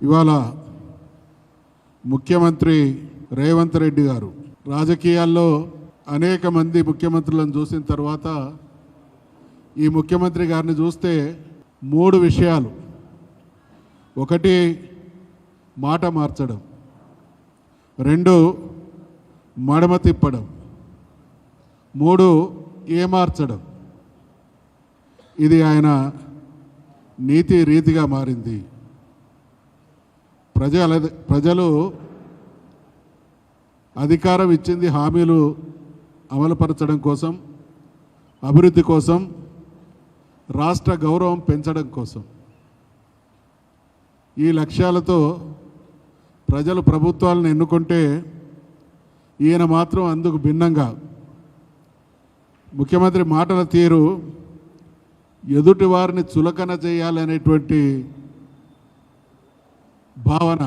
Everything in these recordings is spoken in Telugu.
ఇవాళ ముఖ్యమంత్రి రేవంత్ రెడ్డి గారు రాజకీయాల్లో అనేక మంది ముఖ్యమంత్రులను చూసిన తర్వాత ఈ ముఖ్యమంత్రి గారిని చూస్తే 3 విషయాలు. ఒకటి, మాట మార్చడం. 2, మడమ తిప్పడం. 3, ఏమార్చడం. ఇది ఆయన నీతి రీతిగా మారింది. ప్రజలు అధికారం ఇచ్చింది హామీలు అమలుపరచడం కోసం, అభివృద్ధి కోసం, రాష్ట్ర గౌరవం పెంచడం కోసం. ఈ లక్ష్యాలతో ప్రజలు ప్రభుత్వాలను ఎన్నుకుంటే ఈయన మాత్రం అందుకు భిన్నంగా ముఖ్యమంత్రి మాటల తీరు ఎదుటి వారిని చులకన చేయాలనేటువంటి భావన,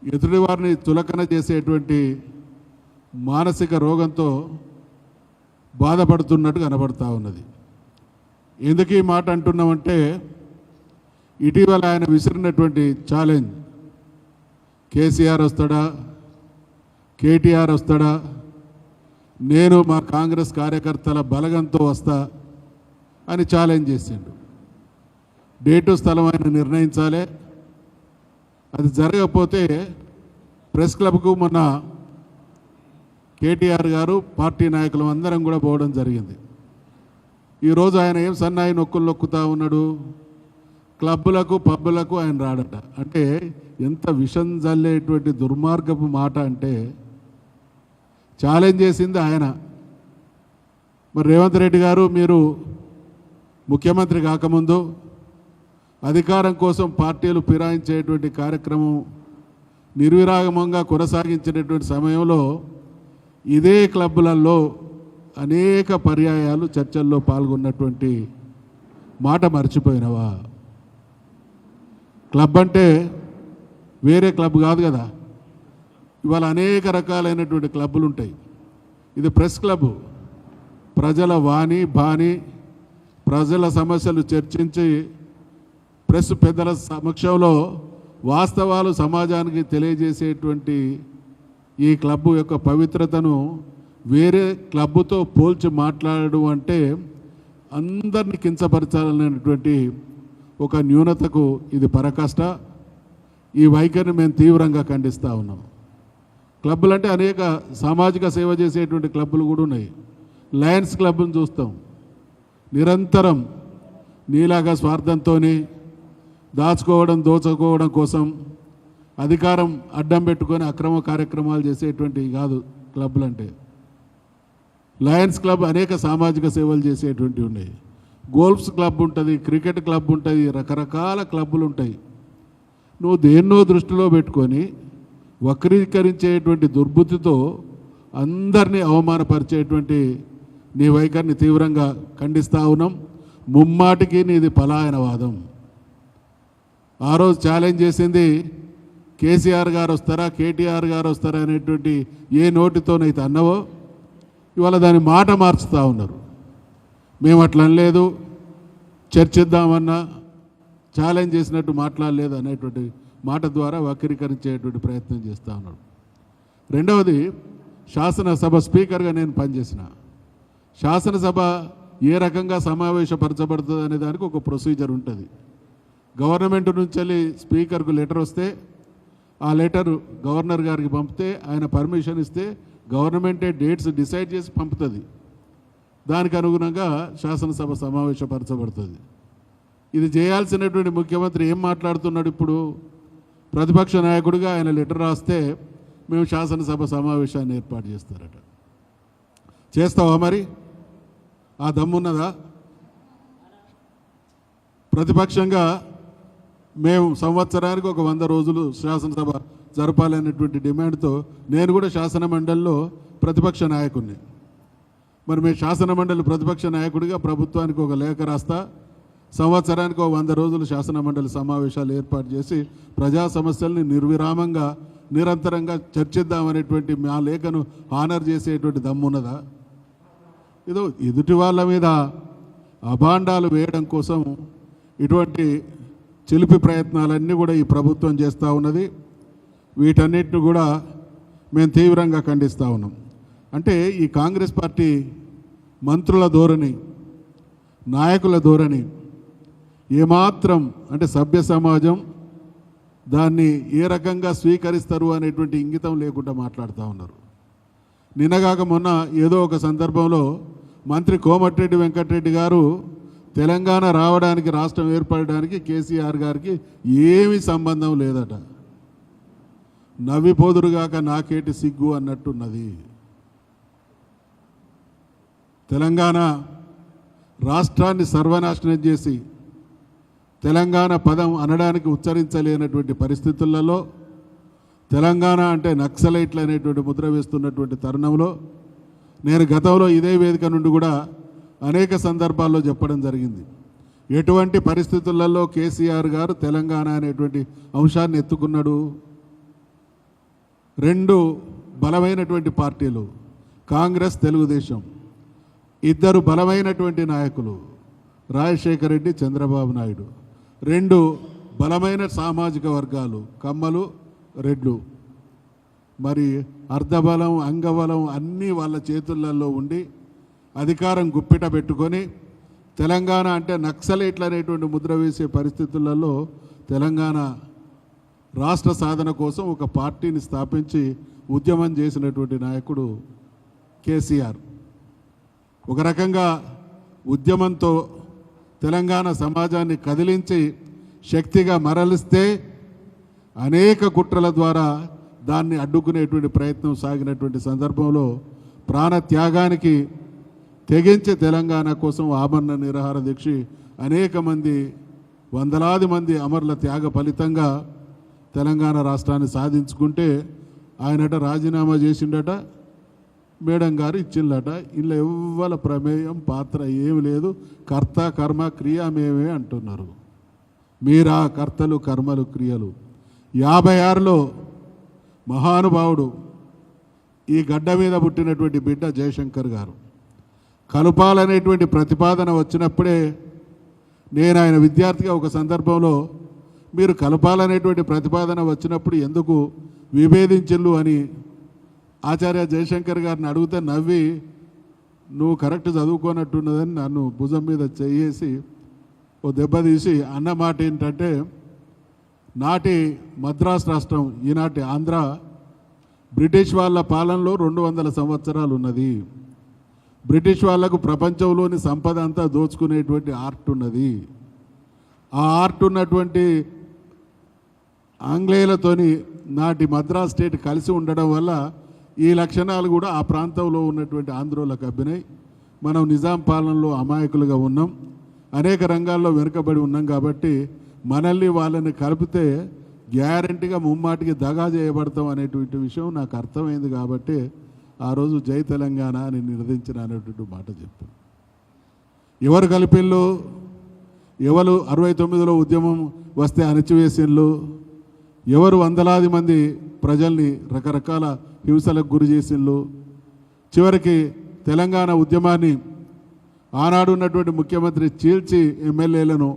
ఎదుటి వారిని చులకన చేసేటువంటి మానసిక రోగంతో బాధపడుతున్నట్టు కనబడుతూ ఉన్నది. ఎందుకు ఈ మాట అంటున్నామంటే, ఇటీవల ఆయన విసిరినటువంటి ఛాలెంజ్, కేసీఆర్ వస్తాడా, కేటీఆర్ వస్తాడా, నేను మా కాంగ్రెస్ కార్యకర్తల బలగంతో వస్తా అని ఛాలెంజ్ చేసిండు. డేటు స్థలం ఆయన నిర్ణయించాలి. అది జరగకపోతే ప్రెస్ క్లబ్కు మొన్న కేటీఆర్ గారు పార్టీ నాయకులు అందరం కూడా పోవడం జరిగింది. ఈరోజు ఆయన ఏం సన్నాయి నొక్కులు నొక్కుతూ ఉన్నాడు, క్లబ్బులకు పబ్బులకు ఆయన రాడట. అంటే ఎంత విషం జల్లేటువంటి దుర్మార్గపు మాట అంటే, ఛాలెంజ్ చేసింది ఆయన. మరి రేవంత్ రెడ్డి గారు, మీరు ముఖ్యమంత్రి కాకముందు అధికారం కోసం పార్టీలు ఫిరాయించేటువంటి కార్యక్రమం నిర్విరాగమంగా కొనసాగించినటువంటి సమయంలో ఇదే క్లబ్బులలో అనేక పర్యాయాలు చర్చల్లో పాల్గొన్నటువంటి మాట మర్చిపోయినవా? క్లబ్ అంటే వేరే క్లబ్ కాదు కదా. ఇవాళ అనేక రకాలైనటువంటి క్లబ్బులు ఉంటాయి. ఇది ప్రెస్ క్లబ్, ప్రజల వాణి బాణి, ప్రజల సమస్యలు చర్చించి ప్రెస్ పెద్దల సమక్షంలో వాస్తవాలు సమాజానికి తెలియజేసేటువంటి ఈ క్లబ్బు యొక్క పవిత్రతను వేరే క్లబ్బుతో పోల్చి మాట్లాడడం అంటే అందరినీ కించపరచాలనేటువంటి ఒక న్యూనతకు ఇది పరాకాష్ట. ఈ వైఖరిని మేము తీవ్రంగా ఖండిస్తూ ఉన్నాం. క్లబ్బులు అంటే అనేక సామాజిక సేవ చేసేటువంటి క్లబ్బులు కూడా ఉన్నాయి. లయన్స్ క్లబ్ను చూస్తాం, నిరంతరం నీలాగా స్వార్థంతో దాచుకోవడం దోచుకోవడం కోసం అధికారం అడ్డం పెట్టుకొని అక్రమ కార్యక్రమాలు చేసేటువంటి కాదు క్లబ్లు అంటే. లయన్స్ క్లబ్ అనేక సామాజిక సేవలు చేసేటువంటివి ఉన్నాయి. గోల్ఫ్స్ క్లబ్ ఉంటుంది, క్రికెట్ క్లబ్ ఉంటుంది, రకరకాల క్లబ్బులు ఉంటాయి. నువ్వు దేన్నో దృష్టిలో పెట్టుకొని వక్రీకరించేటువంటి దుర్బుద్ధితో అందరినీ అవమానపరిచేటువంటి నీ వైఖరిని తీవ్రంగా ఖండిస్తూ ఉన్నాం. ముమ్మాటికి నీది పలాయనవాదం. ఆ రోజు ఛాలెంజ్ చేసింది కేసీఆర్ గారు వస్తారా, కేటీఆర్ గారు వస్తారా అనేటువంటి ఏ నోటితోనైతే అన్నవో ఇవాళ దాని మాట మార్చుతూ ఉన్నారు. మేము అట్లా అనలేదు, చర్చిద్దామన్నా ఛాలెంజ్ చేసినట్టు మాట్లాడలేదు అనేటువంటి మాట ద్వారా వక్రీకరించేటువంటి ప్రయత్నం చేస్తూ ఉన్నాడు. రెండవది, శాసనసభ స్పీకర్గా నేను పనిచేసిన. శాసనసభ ఏ రకంగా సమావేశపరచబడుతుంది అనే దానికి ఒక ప్రొసీజర్ ఉంటుంది. గవర్నమెంట్ నుంచి వెళ్ళి స్పీకర్కు లెటర్ వస్తే ఆ లెటర్ గవర్నర్ గారికి పంపితే ఆయన పర్మిషన్ ఇస్తే గవర్నమెంటే డేట్స్ డిసైడ్ చేసి పంపుతుంది. దానికి అనుగుణంగా శాసనసభ సమావేశపరచబడుతుంది. ఇది చేయాల్సినటువంటి ముఖ్యమంత్రి ఏం మాట్లాడుతున్నాడు? ఇప్పుడు ప్రతిపక్ష నాయకుడిగా ఆయన లెటర్ రాస్తే మేము శాసనసభ సమావేశాన్ని ఏర్పాటు చేస్తారట. చేస్తావా? మరి ఆ దమ్మున్నదా? ప్రతిపక్షంగా మేము సంవత్సరానికి ఒక 100 రోజులు శాసనసభ జరపాలనేటువంటి డిమాండ్తో నేను కూడా శాసన మండలిలో ప్రతిపక్ష నాయకుడిని. మరి మేము శాసన మండలి ప్రతిపక్ష నాయకుడిగా ప్రభుత్వానికి ఒక లేఖ రాస్తా, సంవత్సరానికి 100 రోజులు శాసన మండలి సమావేశాలు ఏర్పాటు చేసి ప్రజా సమస్యల్ని నిర్విరామంగా నిరంతరంగా చర్చిద్దామనేటువంటి మా లేఖను హానర్ చేసేటువంటి దమ్మున్నదా? ఏదో ఎదుటి వాళ్ళ మీద అభాండాలు వేయడం కోసం ఇటువంటి చిలిపి ప్రయత్నాలన్నీ కూడా ఈ ప్రభుత్వం చేస్తూ ఉన్నది. వీటన్నిటిని కూడా మేము తీవ్రంగా ఖండిస్తూ ఉన్నాం. అంటే ఈ కాంగ్రెస్ పార్టీ మంత్రుల ధోరణి, నాయకుల ధోరణి ఏమాత్రం అంటే సభ్య సమాజం దాన్ని ఏ రకంగా స్వీకరిస్తారు అనేటువంటి ఇంగితం లేకుండా మాట్లాడుతూ ఉన్నారు. నిన్నగాక మొన్న ఏదో ఒక సందర్భంలో మంత్రి కోమటిరెడ్డి వెంకటరెడ్డి గారు తెలంగాణ రావడానికి, రాష్ట్రం ఏర్పడడానికి కేసీఆర్ గారికి ఏమీ సంబంధం లేదట. నవ్విపోదురుగాక నాకేటి సిగ్గు అన్నట్టున్నది. తెలంగాణ రాష్ట్రాన్ని సర్వనాశనం చేసి తెలంగాణ పదం అనడానికి ఉచ్చరించలేనటువంటి పరిస్థితులలో తెలంగాణ అంటే నక్సలైట్లు అనేటువంటి ముద్ర వేస్తున్నటువంటి తరుణంలో నేను గతంలో ఇదే వేదిక నుండి కూడా అనేక సందర్భాల్లో చెప్పడం జరిగింది. ఎటువంటి పరిస్థితులలో కేసీఆర్ గారు తెలంగాణ అనేటువంటి అంశాన్ని ఎత్తుకున్నాడు? రెండు బలమైనటువంటి పార్టీలు కాంగ్రెస్, తెలుగుదేశం, ఇద్దరు బలమైనటువంటి నాయకులు రాజశేఖర రెడ్డి, చంద్రబాబు నాయుడు, రెండు బలమైన సామాజిక వర్గాలు కమ్మలు, రెడ్లు. మరి అర్ధబలం, అంగబలం అన్నీ వాళ్ళ చేతులలో ఉండి అధికారం గుప్పిట పెట్టుకొని తెలంగాణ అంటే నక్సలైట్లు అనేటువంటి ముద్ర వేసే పరిస్థితులలో తెలంగాణ రాష్ట్ర సాధన కోసం ఒక పార్టీని స్థాపించి ఉద్యమం చేసినటువంటి నాయకుడు కేసీఆర్. ఒక రకంగా ఉద్యమంతో తెలంగాణ సమాజాన్ని కదిలించి శక్తిగా మరలిస్తే అనేక కుట్రల ద్వారా దాన్ని అడ్డుకునేటువంటి ప్రయత్నం సాగినటువంటి సందర్భంలో ప్రాణత్యాగానికి తెగించి తెలంగాణ కోసం ఆమరణ నిరాహార దీక్ష అనేక మంది, వందలాది మంది అమరుల త్యాగ ఫలితంగా తెలంగాణ రాష్ట్రాన్ని సాధించుకుంటే ఆయనట రాజీనామా చేసిండట, మేడం గారు ఇచ్చిందట. ఇలా ఎవ్వల ప్రమేయం పాత్ర ఏమి లేదు. కర్త కర్మ క్రియ మేమే అంటున్నారు. మీరా కర్తలు కర్మలు క్రియలు. 56లో మహానుభావుడు ఈ గడ్డ మీద పుట్టినటువంటి బిడ్డ జయశంకర్ గారు కలుపాలనేటువంటి ప్రతిపాదన వచ్చినప్పుడే నేను ఆయన విద్యార్థిగా ఒక సందర్భంలో మీరు కలపాలనేటువంటి ప్రతిపాదన వచ్చినప్పుడు ఎందుకు విభేదించు అని ఆచార్య జయశంకర్ గారిని అడిగితే నవ్వి నువ్వు కరెక్ట్ చదువుకోనట్టున్నదని నన్ను భుజం మీద చేసి ఓ దెబ్బ తీసి అన్న మాట ఏంటంటే, నాటి మద్రాస్ రాష్ట్రం, ఈనాటి ఆంధ్ర బ్రిటిష్ వాళ్ళ పాలనలో 200 సంవత్సరాలు ఉన్నది. బ్రిటిష్ వాళ్లకు ప్రపంచంలోని సంపద అంతా దోచుకునేటువంటి ఆర్ట్ ఉన్నది. ఆ ఆర్ట్ ఉన్నటువంటి ఆంగ్లేయులతోని నాటి మద్రాస్ స్టేట్ కలిసి ఉండడం వల్ల ఈ లక్షణాలు కూడా ఆ ప్రాంతంలో ఉన్నటువంటి ఆంధ్రోలకు అబ్బినాయి. మనం నిజాం పాలనలో అమాయకులుగా ఉన్నాం, అనేక రంగాల్లో వెనుకబడి ఉన్నాం. కాబట్టి మనల్ని వాళ్ళని కలిపితే గ్యారంటీగా ముమ్మాటికి దగా చేయబడతాం అనేటువంటి విషయం నాకు అర్థమైంది. కాబట్టి ఆ రోజు జై తెలంగాణ అని నినదించిన అనేటువంటి మాట చెప్తాను. ఎవరు కలిపిళ్ళు, ఎవరు 69లో ఉద్యమం వస్తే అణచివేసిళ్ళు, ఎవరు వందలాది మంది ప్రజల్ని రకరకాల హింసలకు గురి చేసిళ్ళు, చివరికి తెలంగాణ ఉద్యమాన్ని ఆనాడు ఉన్నటువంటి ముఖ్యమంత్రి చీల్చి ఎమ్మెల్యేలను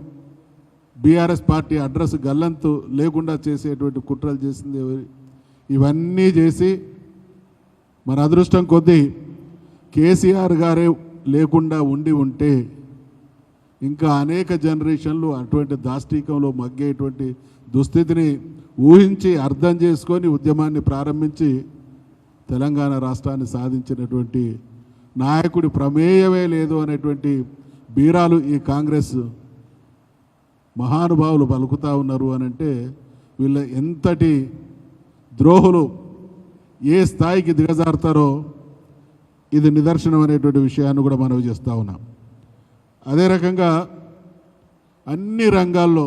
బీఆర్ఎస్ పార్టీ అడ్రస్ గల్లంతు లేకుండా చేసేటువంటి కుట్రలు చేసింది. ఇవన్నీ చేసి మన అదృష్టం కొద్దీ కేసీఆర్ గారే లేకుండా ఉంటే ఇంకా అనేక జనరేషన్లు అటువంటి దాష్టీకంలో మగ్గేటువంటి దుస్థితిని ఊహించి అర్థం చేసుకొని ఉద్యమాన్ని ప్రారంభించి తెలంగాణ రాష్ట్రాన్ని సాధించినటువంటి నాయకుడి ప్రమేయమే లేదు అనేటువంటి బీరాలు ఈ కాంగ్రెస్ మహానుభావులు పలుకుతూ ఉన్నారు అని అంటే వీళ్ళ ఎంతటి ద్రోహులు ఏ స్థాయికి దిగజారుతారో ఇది నిదర్శనం అనేటువంటి విషయాన్ని కూడా మనం చేస్తూ ఉన్నాం. అదే రకంగా అన్ని రంగాల్లో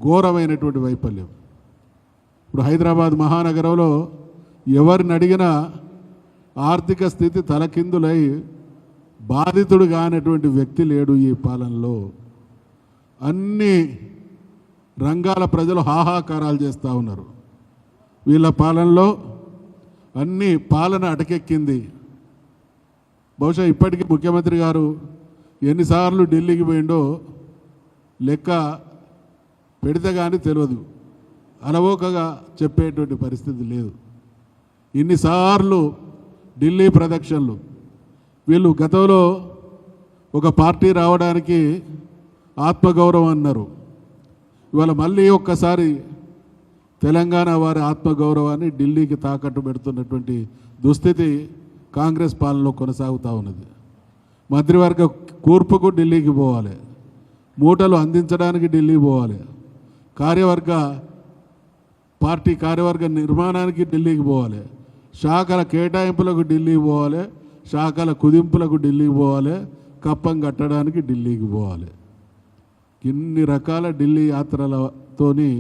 ఘోరమైనటువంటి వైఫల్యం. ఇప్పుడు హైదరాబాద్ మహానగరంలో ఎవరిని అడిగినా ఆర్థిక స్థితి తలకిందులై బాధితుడు కానటువంటి వ్యక్తి లేడు ఈ పాలనలో. అన్ని రంగాల ప్రజలు హాహాకారాలు చేస్తూ ఉన్నారు. వీళ్ళ పాలనలో అన్ని పాలన అటకెక్కింది. బహుశా ఇప్పటికీ ముఖ్యమంత్రి గారు ఎన్నిసార్లు ఢిల్లీకి పోయిండో లెక్క పెడితే కానీ తెలియదు, అలవోకగా చెప్పేటువంటి పరిస్థితి లేదు. ఇన్నిసార్లు ఢిల్లీ ప్రదక్షిణలు. వీళ్ళు గతంలో ఒక పార్టీ రావడానికి ఆత్మగౌరవం అన్నారు. ఇవాళ మళ్ళీ ఒక్కసారి తెలంగాణ వారి ఆత్మగౌరవాన్ని ఢిల్లీకి తాకట్టు పెడుతున్నటువంటి దుస్థితి కాంగ్రెస్ పాలనలో కొనసాగుతూ ఉన్నది. మంత్రివర్గ కూర్పుకు ఢిల్లీకి పోవాలి, మూటలు అందించడానికి ఢిల్లీ పోవాలి, పార్టీ కార్యవర్గ నిర్మాణానికి ఢిల్లీకి పోవాలి, శాఖల కేటాయింపులకు ఢిల్లీకి పోవాలి, శాఖల కుదింపులకు ఢిల్లీకి పోవాలి, కప్పం కట్టడానికి ఢిల్లీకి పోవాలి. ఇన్ని రకాల ఢిల్లీ యాత్రలతోని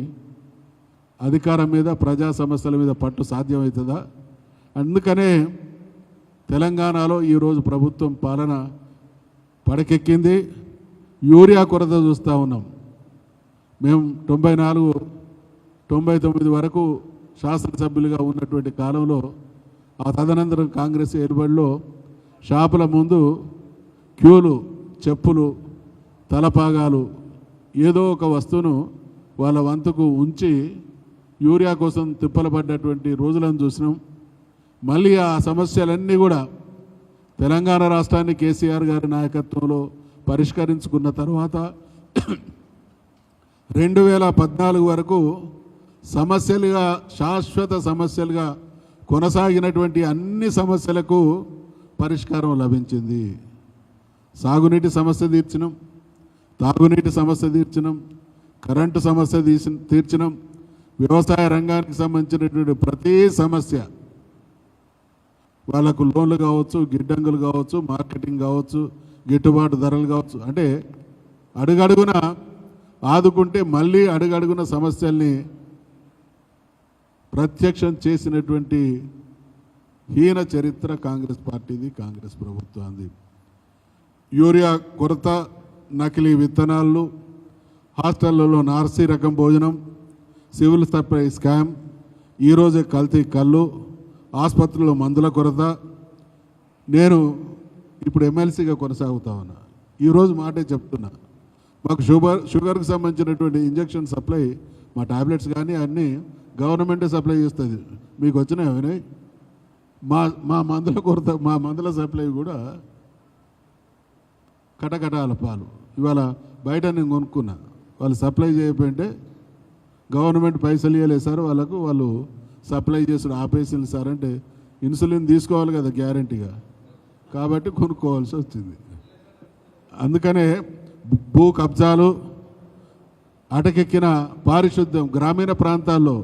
అధికారం మీద, ప్రజా సమస్యల మీద పట్టు సాధ్యమవుతుందా? అందుకనే తెలంగాణలో ఈరోజు ప్రభుత్వం పాలన పడకెక్కింది. యూరియా కొరత చూస్తూ ఉన్నాం. మేము 94, 99 వరకు శాసనసభ్యులుగా ఉన్నటువంటి కాలంలో ఆ తదనంతరం కాంగ్రెస్ ఏర్పడిలో షాపుల ముందు క్యూలు, చెప్పులు, తలపాగాలు, ఏదో ఒక వస్తువును వాళ్ళ వంతుకు ఉంచి యూరియా కోసం తిప్పలపడ్డటువంటి రోజులను చూసినాం. మళ్ళీ ఆ సమస్యలన్నీ కూడా తెలంగాణ రాష్ట్రాన్ని కేసీఆర్ గారి నాయకత్వంలో పరిష్కరించుకున్న తర్వాత 2014 వరకు సమస్యలుగా, శాశ్వత సమస్యలుగా కొనసాగినటువంటి అన్ని సమస్యలకు పరిష్కారం లభించింది. సాగునీటి సమస్య తీర్చినాం, తాగునీటి సమస్య తీర్చినాం, కరెంటు సమస్య తీర్చినాం, వ్యవసాయ రంగానికి సంబంధించినటువంటి ప్రతి సమస్య, వాళ్ళకు లోన్లు కావచ్చు, గిడ్డంగులు కావచ్చు, మార్కెటింగ్ కావచ్చు, గిట్టుబాటు ధరలు కావచ్చు, అంటే అడుగడుగున ఆదుకుంటే మళ్ళీ అడుగడుగున సమస్యల్ని ప్రత్యక్షం చేసినటువంటి హీన చరిత్ర కాంగ్రెస్ పార్టీది, కాంగ్రెస్ ప్రభుత్వాన్ని. యూరియా కొరత, నకిలీ విత్తనాలు, హాస్టళ్లలో నార్సీ రకం భోజనం, సివిల్ సప్లై స్కామ్, ఈరోజే కల్తీ కళ్ళు, ఆసుపత్రుల్లో మందుల కొరత. నేను ఇప్పుడు ఎమ్మెల్సీగా కొనసాగుతా ఉన్నా. ఈరోజు మాటే చెప్తున్నా, మాకు షుగర్కి సంబంధించినటువంటి ఇంజక్షన్ సప్లై, మా టాబ్లెట్స్ కానీ అన్నీ గవర్నమెంటే సప్లై చేస్తుంది. మీకు వచ్చినాయి మా మందుల కొరత, మా మందుల సప్లై కూడా కటకటాల పాలు. ఇవాళ బయట నేను కొనుక్కున్నా, వాళ్ళు సప్లై చేయకపోయింటే గవర్నమెంట్ పైసలు ఇవ్వలేదు సార్ వాళ్ళకు, వాళ్ళు సప్లై చేసుడు ఆపేసింది సార్ అంటే ఇన్సులిన్ తీసుకోవాలి కదా గ్యారంటీగా, కాబట్టి కొనుక్కోవాల్సి వచ్చింది. అందుకనే భూ కబ్జాలు, అటకెక్కిన పారిశుద్ధ్యం, గ్రామీణ ప్రాంతాల్లో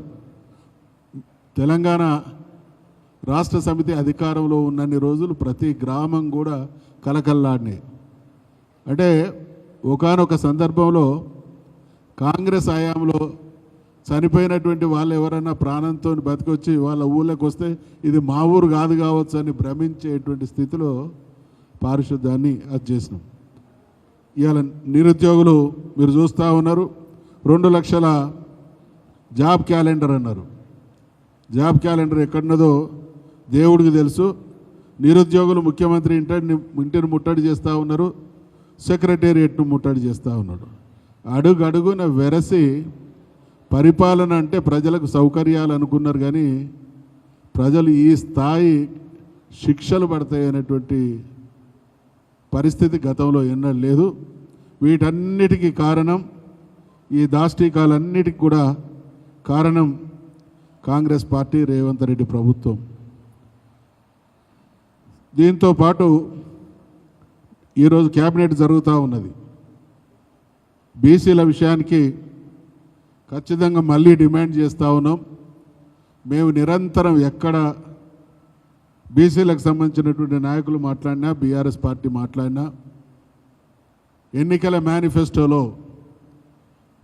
తెలంగాణ రాష్ట్ర సమితి అధికారంలో ఉన్నన్ని రోజులు ప్రతి గ్రామం కూడా కలకల్లాడినాయి. అంటే ఒకానొక సందర్భంలో కాంగ్రెస్ హయాంలో చనిపోయినటువంటి వాళ్ళు ఎవరైనా ప్రాణంతో బతికొచ్చి వాళ్ళ ఊళ్ళకి వస్తే ఇది మా ఊరు కాదు కావచ్చు అని భ్రమించేటువంటి స్థితిలో పారిశుద్ధ్యాన్ని అది చేసినాం. ఇవాళ నిరుద్యోగులు మీరు చూస్తూ ఉన్నారు, 2 లక్షల జాబ్ క్యాలెండర్ అన్నారు. జాబ్ క్యాలెండర్ ఎక్కడున్నదో దేవుడికి తెలుసు. నిరుద్యోగులు ముఖ్యమంత్రి ఇంటిని ముట్టడి చేస్తూ ఉన్నారు, సెక్రటేరియట్ను ముట్టడి చేస్తూ ఉన్నాడు. అడుగడుగున వెరసి పరిపాలన అంటే ప్రజలకు సౌకర్యాలు అనుకున్నారు, కానీ ప్రజలు ఈ స్థాయి శిక్షలు పడతాయనేటువంటి పరిస్థితి గతంలో ఎన్నడూ లేదు. వీటన్నిటికీ కారణం, ఈ దాష్టీకాలన్నిటికీ కూడా కారణం కాంగ్రెస్ పార్టీ, రేవంత్ రెడ్డి ప్రభుత్వం. దీంతో పాటు ఈరోజు క్యాబినెట్ జరుగుతూ ఉన్నది. బీసీల విషయానికి ఖచ్చితంగా మళ్ళీ డిమాండ్ చేస్తూ ఉన్నాం. మేము నిరంతరం ఎక్కడ బీసీలకు సంబంధించినటువంటి నాయకులు మాట్లాడినా, బీఆర్ఎస్ పార్టీ మాట్లాడినా, ఎన్నికల మేనిఫెస్టోలో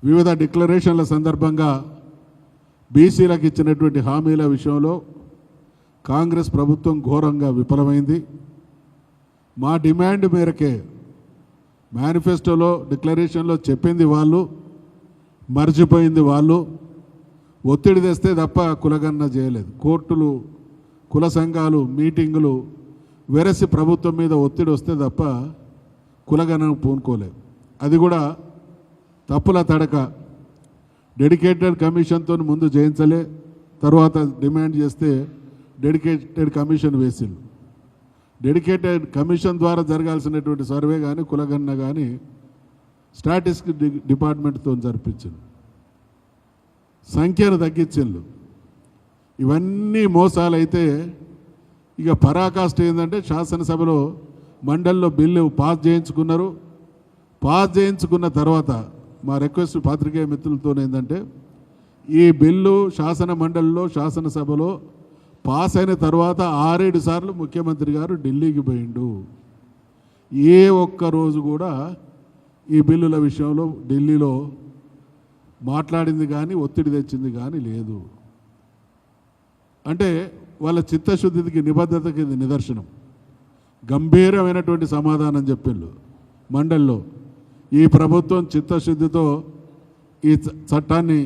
వివిధ డిక్లరేషన్ల సందర్భంగా బీసీలకు ఇచ్చినటువంటి హామీల విషయంలో కాంగ్రెస్ ప్రభుత్వం ఘోరంగా విఫలమైంది. మా డిమాండ్ మేరకే మేనిఫెస్టోలో, డిక్లరేషన్లో చెప్పింది వాళ్ళు, మర్చిపోయింది వాళ్ళు. ఒత్తిడి తెస్తే తప్ప కులగన్న చేయలేదు. కోర్టులు, కుల సంఘాలు, మీటింగులు వెరసి ప్రభుత్వం మీద ఒత్తిడి వస్తే తప్ప కులగన్నను పూనుకోలేదు. అది కూడా తప్పుల తడక. డెడికేటెడ్ కమిషన్తో ముందు చేయించలే, తర్వాత డిమాండ్ చేస్తే డెడికేటెడ్ కమిషన్ వేసిండు. డెడికేటెడ్ కమిషన్ ద్వారా జరగాల్సినటువంటి సర్వే కానీ కులగణన కానీ స్టాటిస్టిక్స్ డిపార్ట్మెంట్తో జరిపించింది. సంఖ్యను తగ్గించిండు. ఇవన్నీ మోసాలైతే ఇక పరాకాష్ట ఏంటంటే శాసనసభలో మండలిలో బిల్లు పాస్ చేయించుకున్నారు. పాస్ చేయించుకున్న తర్వాత మా రిక్వెస్ట్ పాత్రికేయ మిత్రులతో ఏంటంటే ఈ బిల్లు శాసన మండలిలో శాసనసభలో పాస్ అయిన తర్వాత 6-7 సార్లు ముఖ్యమంత్రి గారు ఢిల్లీకి పోయిండు. ఏ ఒక్క రోజు కూడా ఈ బిల్లుల విషయంలో ఢిల్లీలో మాట్లాడింది కానీ ఒత్తిడి తెచ్చింది కానీ లేదు. అంటే వాళ్ళ చిత్తశుద్ధికి నిబద్ధతకి ఇది నిదర్శనం. గంభీరమైనటువంటి సమాధానం చెప్పిండు మండలిలో. ఈ ప్రభుత్వం చిత్తశుద్ధితో ఈ చట్టాన్ని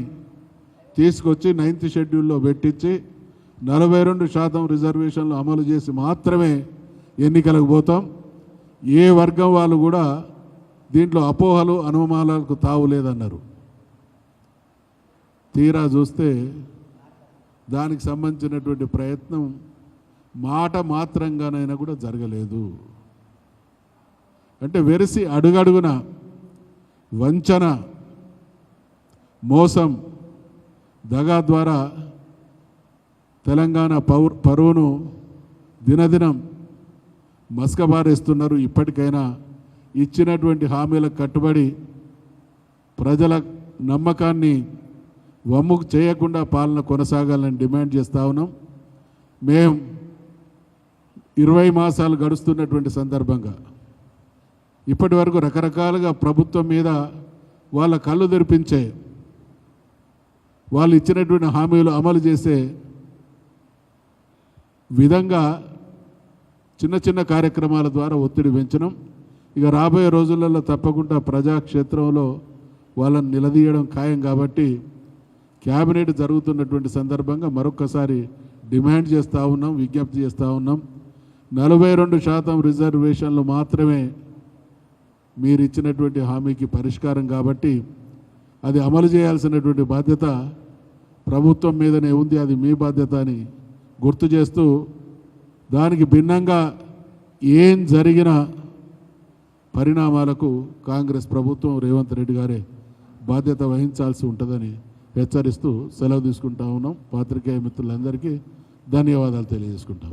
తీసుకొచ్చి 9th షెడ్యూల్లో పెట్టించి 42% రిజర్వేషన్లు అమలు చేసి మాత్రమే ఎన్నికలకు పోతాం. ఏ వర్గం వాళ్ళు కూడా దీంట్లో అపోహలు అనుమానాలకు తావు లేదన్నారు. తీరా చూస్తే దానికి సంబంధించినటువంటి ప్రయత్నం మాట మాత్రంగానైనా కూడా జరగలేదు. అంటే వెరసి అడుగడుగున వంచన, మోసం, దగా ద్వారా తెలంగాణ పరువును దినదినం మస్కబారేస్తున్నారు. ఇప్పటికైనా ఇచ్చినటువంటి హామీలకు కట్టుబడి ప్రజల నమ్మకాన్ని వమ్ము చేయకుండా పాలన కొనసాగాలని డిమాండ్ చేస్తూ ఉన్నాం. మేము 20 మాసాలు గడుస్తున్నటువంటి సందర్భంగా ఇప్పటి వరకు రకరకాలుగా ప్రభుత్వం మీద వాళ్ళ కళ్ళు తెరిపించే, వాళ్ళు ఇచ్చినటువంటి హామీలు అమలు చేసే విధంగా చిన్న చిన్న కార్యక్రమాల ద్వారా ఒత్తిడి పెంచడం. ఇక రాబోయే రోజులలో తప్పకుండా ప్రజాక్షేత్రంలో వాళ్ళని నిలదీయడం ఖాయం. కాబట్టి క్యాబినెట్ జరుగుతున్నటువంటి సందర్భంగా మరొకసారి డిమాండ్ చేస్తూ ఉన్నాం, విజ్ఞప్తి చేస్తూ ఉన్నాం. 42% రిజర్వేషన్లు మాత్రమే మీరు ఇచ్చినటువంటి హామీకి పరిష్కారం. కాబట్టి అది అమలు చేయాల్సినటువంటి బాధ్యత ప్రభుత్వం మీదనే ఉంది. అది మీ బాధ్యత అని గుర్తు చేస్తూ, దానికి భిన్నంగా ఏం జరిగిన పరిణామాలకు కాంగ్రెస్ ప్రభుత్వం రేవంత్ రెడ్డి గారే బాధ్యత వహించాల్సి ఉంటుందని హెచ్చరిస్తూ సెలవు తీసుకుంటా ఉన్నాం. పాత్రికేయ మిత్రులందరికీ ధన్యవాదాలు తెలియజేసుకుంటాం.